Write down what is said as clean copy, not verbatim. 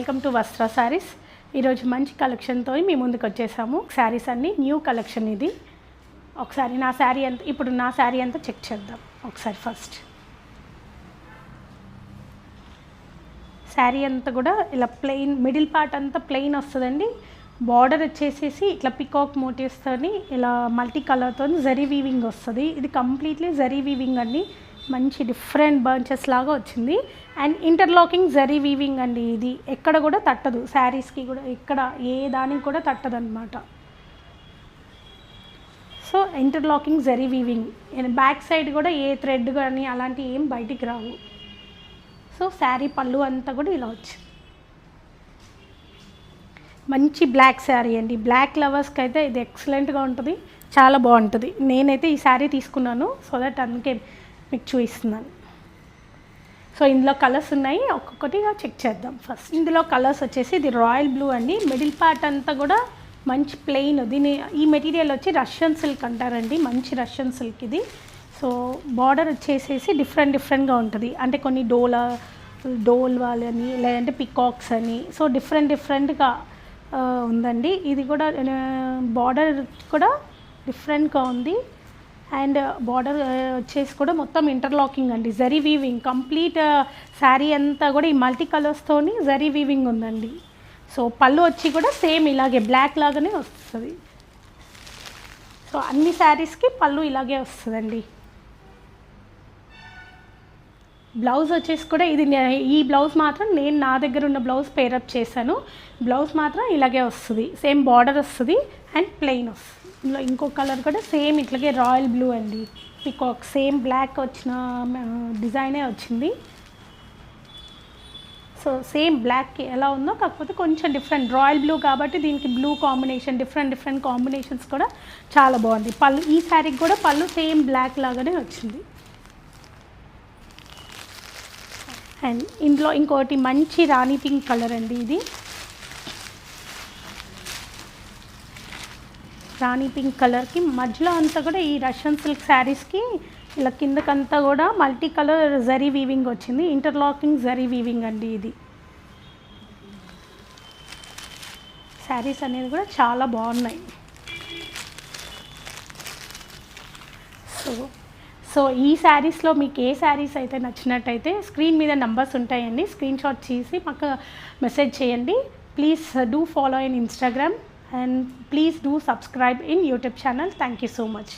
Welcome to వస్త్ర శారీస్. ఈరోజు మంచి కలెక్షన్తో మీ ముందుకు వచ్చేసాము. శారీస్ అన్నీ న్యూ కలెక్షన్. ఇది ఒకసారి నా శారీ అంతా ఇప్పుడు నా శారీ అంతా చెక్ చేద్దాం ఒకసారి. ఫస్ట్ శారీ అంతా కూడా ఇలా ప్లెయిన్, మిడిల్ పార్ట్ అంతా ప్లెయిన్ వస్తుందండి. బార్డర్ వచ్చేసేసి ఇట్లా పికాక్ మోటివ్స్తోని ఇలా మల్టీ కలర్తో జరీ వీవింగ్ వస్తుంది. ఇది కంప్లీట్లీ జరీ వీవింగ్ అండి. మంచి డిఫరెంట్ బంచెస్ లాగా వచ్చింది. అండ్ ఇంటర్లాకింగ్ జరీ వీవింగ్ అండి. ఇది ఎక్కడ కూడా తట్టదు, శారీస్కి కూడా ఎక్కడ ఏ దానికి కూడా తట్టదు అనమాట. So interlocking zari weaving. Back side కూడా ఏ థ్రెడ్ కానీ అలాంటి ఏం బయటికి రావు. సో శారీ పళ్ళు అంతా కూడా ఇలా వచ్చింది. మంచి బ్లాక్ శారీ అండి. బ్లాక్ లవర్స్కి అయితే ఇది ఎక్సలెంట్గా ఉంటుంది, చాలా బాగుంటుంది. నేనైతే ఈ శారీ తీసుకున్నాను, సో దట్ అందుకే మీకు చూపిస్తున్నాను. సో ఇందులో కలర్స్ ఉన్నాయి, ఒక్కొక్కటిగా చెక్ చేద్దాం. ఫస్ట్ ఇందులో కలర్స్ వచ్చేసి ఇది రాయల్ బ్లూ అండి. మిడిల్ పార్ట్ అంతా కూడా మంచి ప్లెయిన్. దీని ఈ మెటీరియల్ వచ్చి రష్యన్ సిల్క్ అంటారండి. మంచి రష్యన్ సిల్క్ ఇది. సో బార్డర్ వచ్చేసేసి డిఫరెంట్గా ఉంటుంది. అంటే కొన్ని డోల్ వాళ్ళని, లేదంటే పికాక్స్ అని, సో డిఫరెంట్గా ఉందండి. ఇది కూడా బార్డర్ కూడా డిఫరెంట్గా ఉంది. అండ్ బార్డర్ వచ్చేసి కూడా మొత్తం ఇంటర్లాకింగ్ అండి, జరీ వీవింగ్. కంప్లీట్ శారీ అంతా కూడా ఈ మల్టీ కలర్స్తోని జరీ వీవింగ్ ఉందండి. సో పళ్ళు వచ్చి కూడా సేమ్ ఇలాగే బ్లాక్ లాగానే వస్తుంది. సో అన్ని శారీస్కి పళ్ళు ఇలాగే వస్తుందండి. బ్లౌజ్ వచ్చేసి కూడా ఇది, ఈ బ్లౌజ్ మాత్రం నేను నా దగ్గర ఉన్న బ్లౌజ్ పేరప్ చేశాను. బ్లౌజ్ మాత్రం ఇలాగే వస్తుంది, సేమ్ బార్డర్ వస్తుంది అండ్ ప్లెయిన్ వస్తుంది. ఇందులో ఇంకో కలర్ కూడా సేమ్ ఇట్లాగే రాయల్ బ్లూ అండి. పికాక్ సేమ్ బ్లాక్ వచ్చిన డిజైనే వచ్చింది. సో సేమ్ బ్లాక్కి ఎలా ఉందో కాకపోతే కొంచెం డిఫరెంట్. రాయల్ బ్లూ కాబట్టి దీనికి బ్లూ కాంబినేషన్, డిఫరెంట్ కాంబినేషన్స్ కూడా చాలా బాగుంది. పళ్ళు ఈ శారీకి కూడా పళ్ళు సేమ్ బ్లాక్ లాగానే వచ్చింది. అండ్ ఇందులో ఇంకోటి మంచి రాణి పింక్ కలర్ అండి. ఇది రాణి పింక్ కలర్కి మధ్యలో అంతా కూడా ఈ రష్యన్ సిల్క్ శారీస్కి ఇలా కిందకంతా కూడా మల్టీ కలర్ జరీ వీవింగ్ వచ్చింది. ఇంటర్లాకింగ్ జరీ వీవింగ్ అండి. ఇది శారీస్ అనేది కూడా చాలా బాగున్నాయి. సో ఈ శారీస్లో మీకు ఏ శారీస్ అయితే నచ్చినట్టయితే స్క్రీన్ మీద నంబర్స్ ఉంటాయండి, స్క్రీన్ షాట్ చేసి మాకు మెసేజ్ చేయండి. Please do follow in Instagram and please do subscribe in YouTube channel. Thank you so much.